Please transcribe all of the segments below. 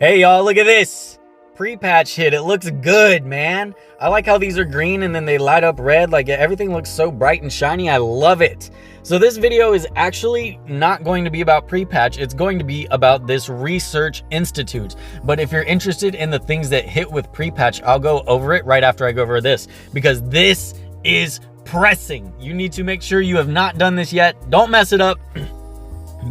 Hey y'all, look at this! Pre-patch hit, it looks good, man. I like how these are green and then they light up red, like everything looks so bright and shiny, I love it. So this video is actually not going to be about pre-patch, it's going to be about this research institute. But if you're interested in the things that hit with pre-patch, I'll go over it right after I go over this, because this is pressing. You need to make sure you have not done this yet. Don't mess it up,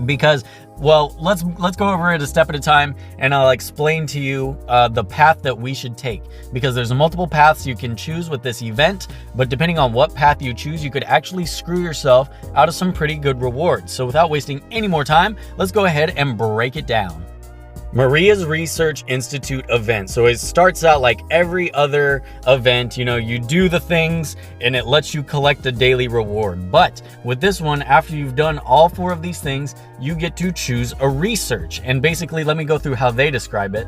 because well, let's go over it a step at a time, and I'll explain to you the path that we should take, because there's multiple paths you can choose with this event, but depending on what path you choose, you could actually screw yourself out of some pretty good rewards. So without wasting any more time, let's go ahead and break it down. Maria's Research Institute event. So it starts out like every other event, you know, you do the things and it lets you collect a daily reward. But with this one, after you've done all 4 of these things, you get to choose a research. And basically, let me go through how they describe it.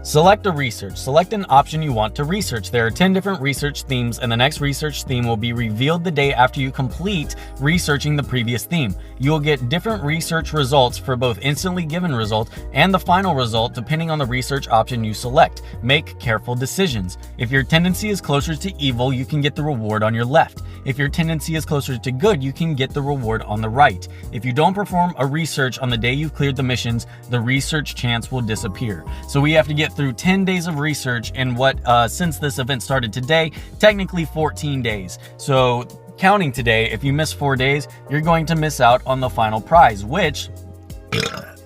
Select a research. Select an option you want to research. There are 10 different research themes, and the next research theme will be revealed the day after you complete researching the previous theme. You will get different research results for both instantly given result and the final result depending on the research option you select. Make careful decisions. If your tendency is closer to evil, you can get the reward on your left. If your tendency is closer to good, you can get the reward on the right. If you don't perform a research on the day you've cleared the missions, the research chance will disappear. So we have to get through 10 days of research in what, since this event started today, technically 14 days. So counting today, if you miss 4 days, you're going to miss out on the final prize, which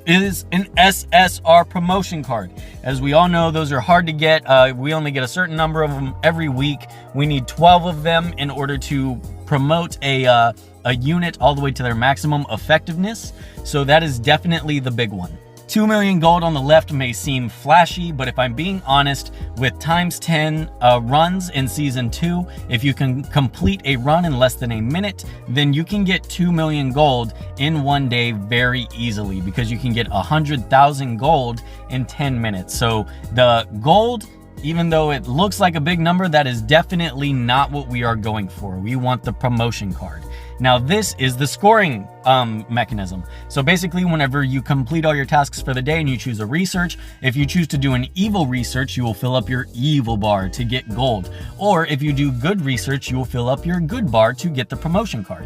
is an SSR promotion card. As we all know, those are hard to get. We only get a certain number of them every week. We need 12 of them in order to promote a unit all the way to their maximum effectiveness. So that is definitely the big one. 2 million gold on the left may seem flashy, but if I'm being honest, with times 10 runs in season 2, if you can complete a run in less than a minute, then you can get 2 million gold in one day very easily, because you can get 100,000 gold in 10 minutes. So the gold, even though it looks like a big number, that is definitely not what we are going for. We want the promotion card. Now this is the scoring mechanism. So basically, whenever you complete all your tasks for the day and you choose a research, if you choose to do an evil research, you will fill up your evil bar to get gold. Or if you do good research, you will fill up your good bar to get the promotion card.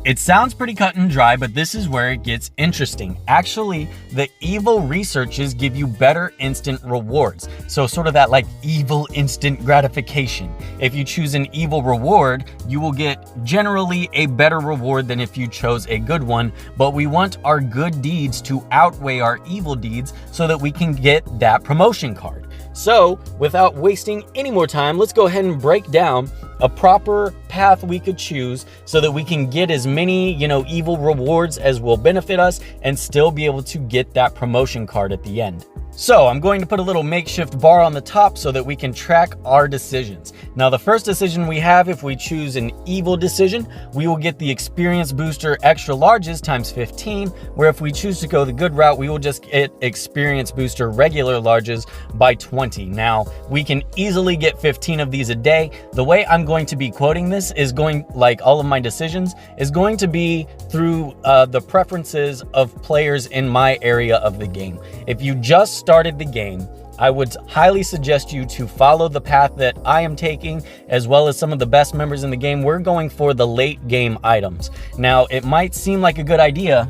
It sounds pretty cut and dry, but this is where it gets interesting. Actually, the evil researches give you better instant rewards. So sort of that like evil instant gratification. If you choose an evil reward, you will get generally a better reward than if you chose a good one, but we want our good deeds to outweigh our evil deeds so that we can get that promotion card. So without wasting any more time, let's go ahead and break down a proper path we could choose so that we can get as many, evil rewards as will benefit us and still be able to get that promotion card at the end. So I'm going to put a little makeshift bar on the top so that we can track our decisions. Now the first decision we have, if we choose an evil decision, we will get the experience booster extra larges times 15, where if we choose to go the good route, we will just get experience booster regular larges by 20. Now we can easily get 15 of these a day. The way I'm going to be quoting this is going, like all of my decisions, is going to be through the preferences of players in my area of the game. If you just started the game, I would highly suggest you to follow the path that I am taking, as well as some of the best members in the game. We're going for the late game items. Now, it might seem like a good idea,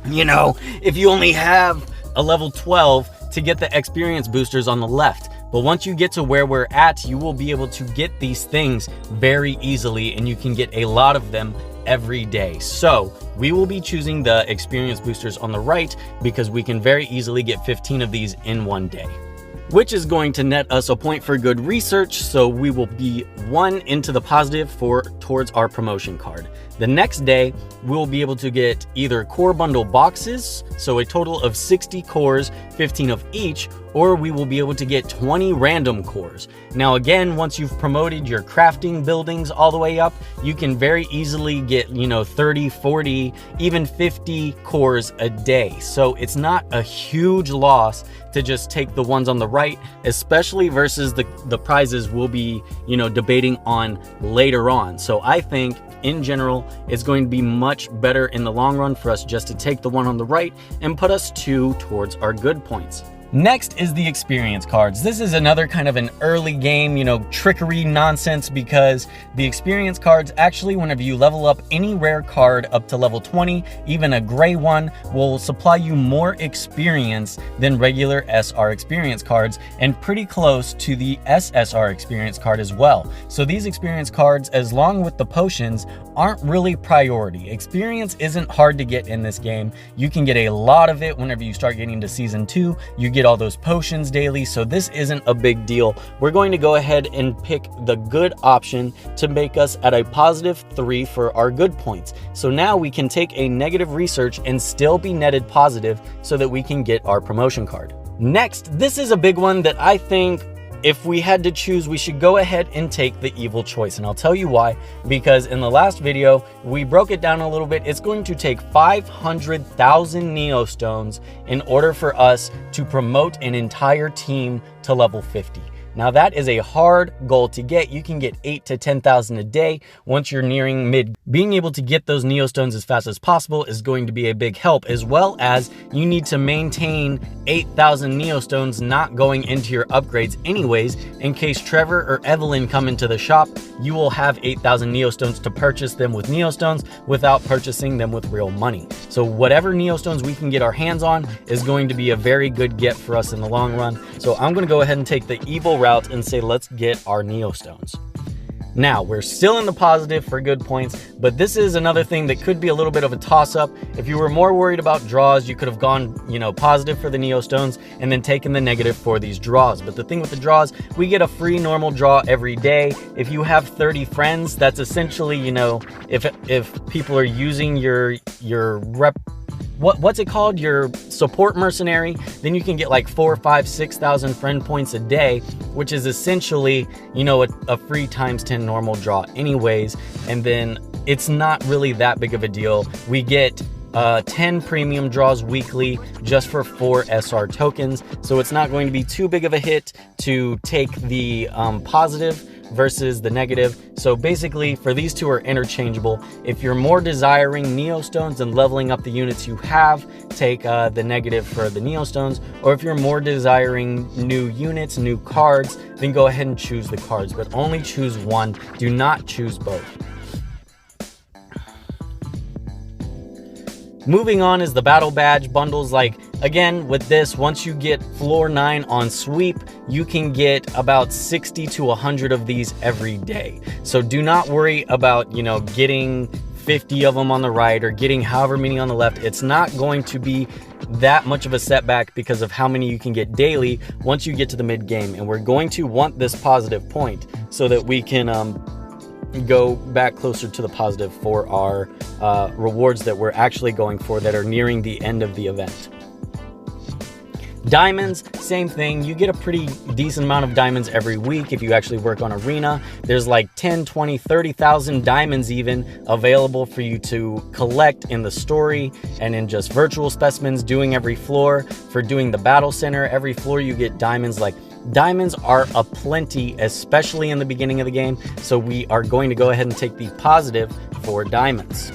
if you only have a level 12 to get the experience boosters on the left. But once you get to where we're at, you will be able to get these things very easily, and you can get a lot of them every day. So we will be choosing the experience boosters on the right because we can very easily get 15 of these in one day, which is going to net us a point for good research. So we will be 1 into the positive towards our promotion card. The next day, we'll be able to get either core bundle boxes, so a total of 60 cores, 15 of each, or we will be able to get 20 random cores. Now again, once you've promoted your crafting buildings all the way up, you can very easily get, 30, 40, even 50 cores a day. So it's not a huge loss to just take the ones on the right, especially versus the prizes we'll be, debating on later on. So I think in general, it's going to be much better in the long run for us just to take the one on the right and put us 2 towards our good points. Next is the experience cards. This is another kind of an early game, trickery nonsense, because the experience cards actually, whenever you level up any rare card up to level 20, even a gray one, will supply you more experience than regular SR experience cards, and pretty close to the SSR experience card as well. So these experience cards, as long with the potions, aren't really priority. Experience isn't hard to get in this game. You can get a lot of it whenever you start getting to season 2. You get all those potions daily, so this isn't a big deal. We're going to go ahead and pick the good option to make us at a +3 for our good points. So now we can take a negative research and still be netted positive so that we can get our promotion card. Next, this is a big one that I think if we had to choose, we should go ahead and take the evil choice. And I'll tell you why, because in the last video, we broke it down a little bit. It's going to take 500,000 Neostones in order for us to promote an entire team to level 50. Now that is a hard goal to get. You can get 8 to 10,000 a day once you're nearing mid. Being able to get those Neostones as fast as possible is going to be a big help, as well as you need to maintain 8,000 Neostones not going into your upgrades anyways. In case Trevor or Evelyn come into the shop, you will have 8,000 Neostones to purchase them with Neostones without purchasing them with real money. So whatever Neostones we can get our hands on is going to be a very good get for us in the long run. So I'm going to go ahead and take the evil route and say let's get our Neostones. Now we're still in the positive for good points, but this is another thing that could be a little bit of a toss-up. If you were more worried about draws, you could have gone positive for the Neostones and then taken the negative for these draws. But the thing with the draws, we get a free normal draw every day. If you have 30 friends, that's essentially, if people are using your what's it called, your support mercenary, then you can get like 4,000, 5,000, 6,000 friend points a day, which is essentially, a free ×10 normal draw anyways. And then it's not really that big of a deal. We get 10 premium draws weekly just for 4 SR tokens. So it's not going to be too big of a hit to take the positive versus the negative. So basically, for these two are interchangeable. If you're more desiring Neostones and leveling up the units you have, take the negative for the Neostones. Or if you're more desiring new units, new cards, then go ahead and choose the cards, but only choose one. Do not choose both. Moving on is the battle badge bundles. Like, again, with this, once you get floor 9 on sweep, you can get about 60 to 100 of these every day. So do not worry about, getting 50 of them on the right or getting however many on the left. It's not going to be that much of a setback because of how many you can get daily once you get to the mid game. And we're going to want this positive point so that we can go back closer to the positive for our rewards that we're actually going for that are nearing the end of the event. Diamonds, same thing. You get a pretty decent amount of diamonds every week if you actually work on arena. There's like 10, 20, 30,000 diamonds even available for you to collect in the story and in just virtual specimens doing every floor. For doing the battle center, every floor you get diamonds. Like, diamonds are aplenty, especially in the beginning of the game. So we are going to go ahead and take the positive for diamonds.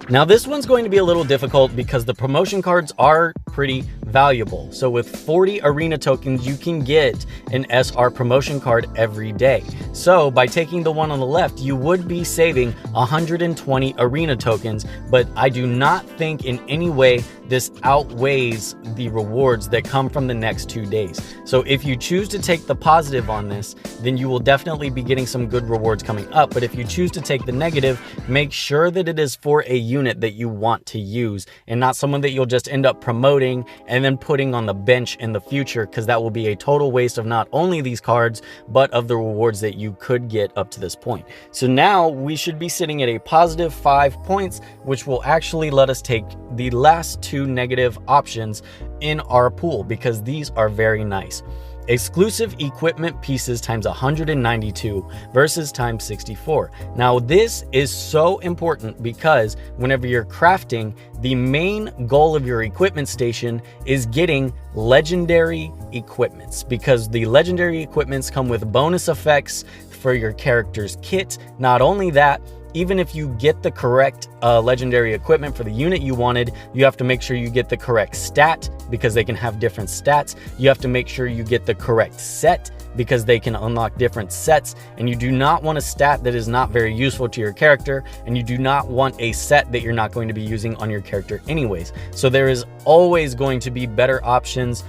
Now this one's going to be a little difficult because the promotion cards are pretty valuable. So with 40 arena tokens, you can get an SR promotion card every day. So by taking the one on the left, you would be saving 120 arena tokens, but I do not think in any way this outweighs the rewards that come from the next 2 days. So if you choose to take the positive on this, then you will definitely be getting some good rewards coming up. But if you choose to take the negative, make sure that it is for a unit that you want to use and not someone that you'll just end up promoting and and then putting on the bench in the future, because that will be a total waste of not only these cards, but of the rewards that you could get up to this point. So now we should be sitting at a positive 5 points, which will actually let us take the last 2 negative options in our pool, because these are very nice. Exclusive equipment pieces times 192 versus times 64. Now this is so important, because whenever you're crafting, the main goal of your equipment station is getting legendary equipments, because the legendary equipments come with bonus effects for your character's kit. Not only that, even if you get the correct legendary equipment for the unit you wanted, you have to make sure you get the correct stat, because they can have different stats. You have to make sure you get the correct set, because they can unlock different sets, and you do not want a stat that is not very useful to your character, and you do not want a set that you're not going to be using on your character anyways. So there is always going to be better options,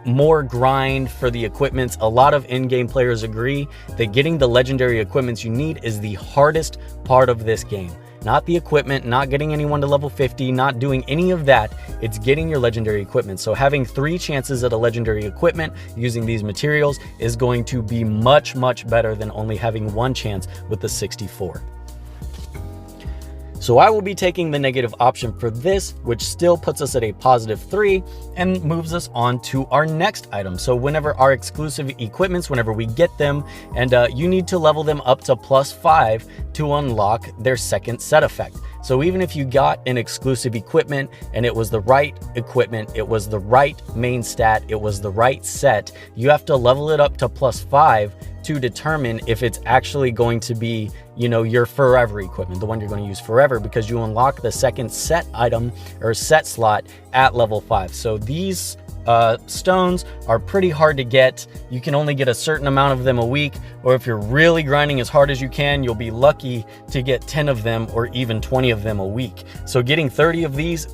more grind for the equipments. A lot of in-game players agree that getting the legendary equipments you need is the hardest part of this game. Not the equipment, not getting anyone to level 50, not doing any of that. It's getting your legendary equipment. So having 3 chances at a legendary equipment using these materials is going to be much, much better than only having 1 chance with the 64. So I will be taking the negative option for this, which still puts us at a positive 3 and moves us on to our next item. So whenever our exclusive equipments, whenever we get them, and you need to level them up to +5 to unlock their second set effect. So even if you got an exclusive equipment and it was the right equipment, it was the right main stat, it was the right set, you have to level it up to +5 to determine if it's actually going to be, you know, your forever equipment, the one you're going to use forever, because you unlock the second set item or set slot at level 5. So these stones are pretty hard to get. You can only get a certain amount of them a week, or if you're really grinding as hard as you can, you'll be lucky to get 10 of them or even 20 of them a week. So getting 30 of these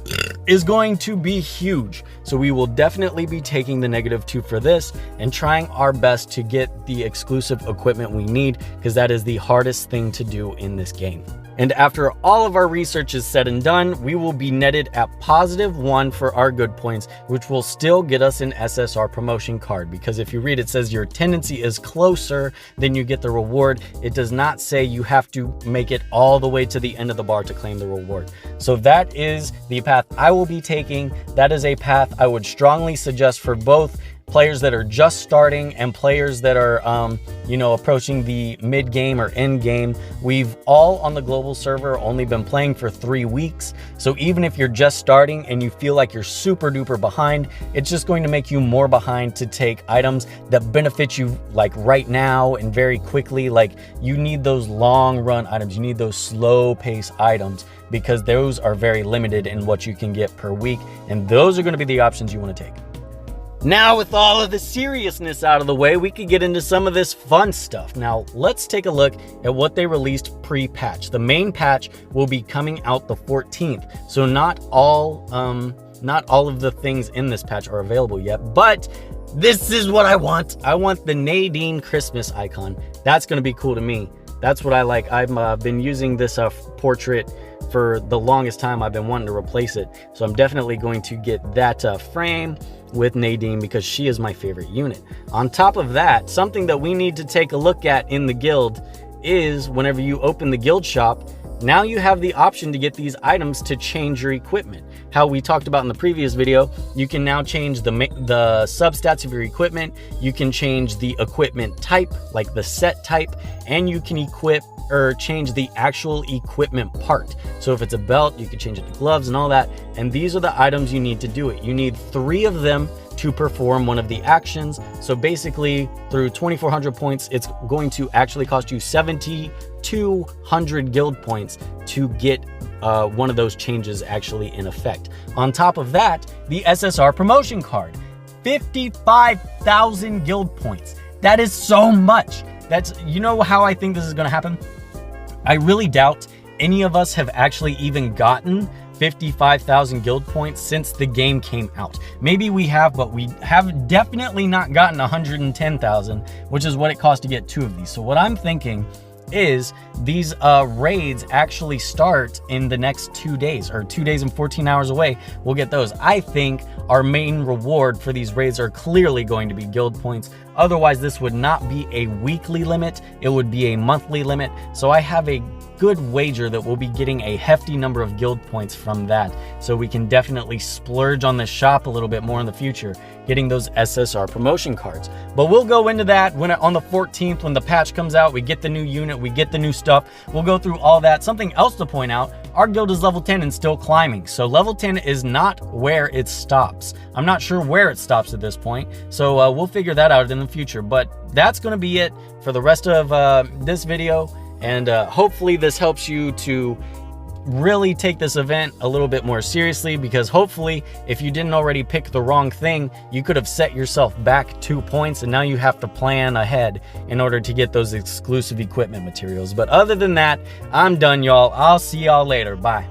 is going to be huge. So we will definitely be taking the -2 for this and trying our best to get the exclusive equipment we need, because that is the hardest thing to do in this game. And after all of our research is said and done, we will be netted at +1 for our good points, which will still get us an SSR promotion card. Because if you read, it says your tendency is closer, then you get the reward. It does not say you have to make it all the way to the end of the bar to claim the reward. So that is the path I will be taking. That is a path I would strongly suggest for both players that are just starting and players that are, you know, approaching the mid game or end game. We've all on the global server only been playing for 3 weeks. So even if you're just starting and you feel like you're super duper behind, it's just going to make you more behind to take items that benefit you like right now and very quickly. Like you need those long run items. You need those slow pace items, because those are very limited in what you can get per week. And those are going to be the options you want to take. Now, with all of the seriousness out of the way, we could get into some of this fun stuff. Now, let's take a look at what they released pre-patch. The main patch will be coming out the 14th. So not all of the things in this patch are available yet, but this is what I want. I want the Nadine Christmas icon. That's going to be cool to me. That's what I like. I've been using this portrait for the longest time. I've been wanting to replace it. So I'm definitely going to get that frame with Nadine, because she is my favorite unit. On top of that, something that we need to take a look at in the guild is whenever you open the guild shop, now you have the option to get these items to change your equipment. How we talked about in the previous video, you can now change the substats of your equipment. You can change the equipment type, like the set type, and you can equip or change the actual equipment part. So if it's a belt, you can change it to gloves and all that. And these are the items you need to do it. You need 3 of them to perform one of the actions. So basically through 2,400 points, it's going to actually cost you 7,200 guild points to get one of those changes actually in effect. On top of that, the SSR promotion card, 55,000 guild points. That is so much. That's, you know how I think this is going to happen? I really doubt any of us have actually even gotten 55,000 guild points since the game came out. Maybe we have, but we have definitely not gotten 110,000, which is what it costs to get 2 of these. So what I'm thinking is these raids actually start in the next 2 days, or 2 days and 14 hours away. We'll get those. I think our main reward for these raids are clearly going to be guild points. Otherwise, this would not be a weekly limit. It would be a monthly limit. So I have a good wager that we'll be getting a hefty number of guild points from that. So we can definitely splurge on the shop a little bit more in the future, getting those SSR promotion cards. But we'll go into that when on the 14th, when the patch comes out, we get the new unit, we get the new stuff. We'll go through all that. Something else to point out, our guild is level 10 and still climbing. So level 10 is not where it stops. I'm not sure where it stops at this point. So we'll figure that out in the future. But that's going to be it for the rest of this video. And hopefully this helps you to really take this event a little bit more seriously, because hopefully if you didn't already pick the wrong thing, you could have set yourself back 2 points, and now you have to plan ahead in order to get those exclusive equipment materials. But other than that, I'm done, y'all. I'll see y'all later. Bye.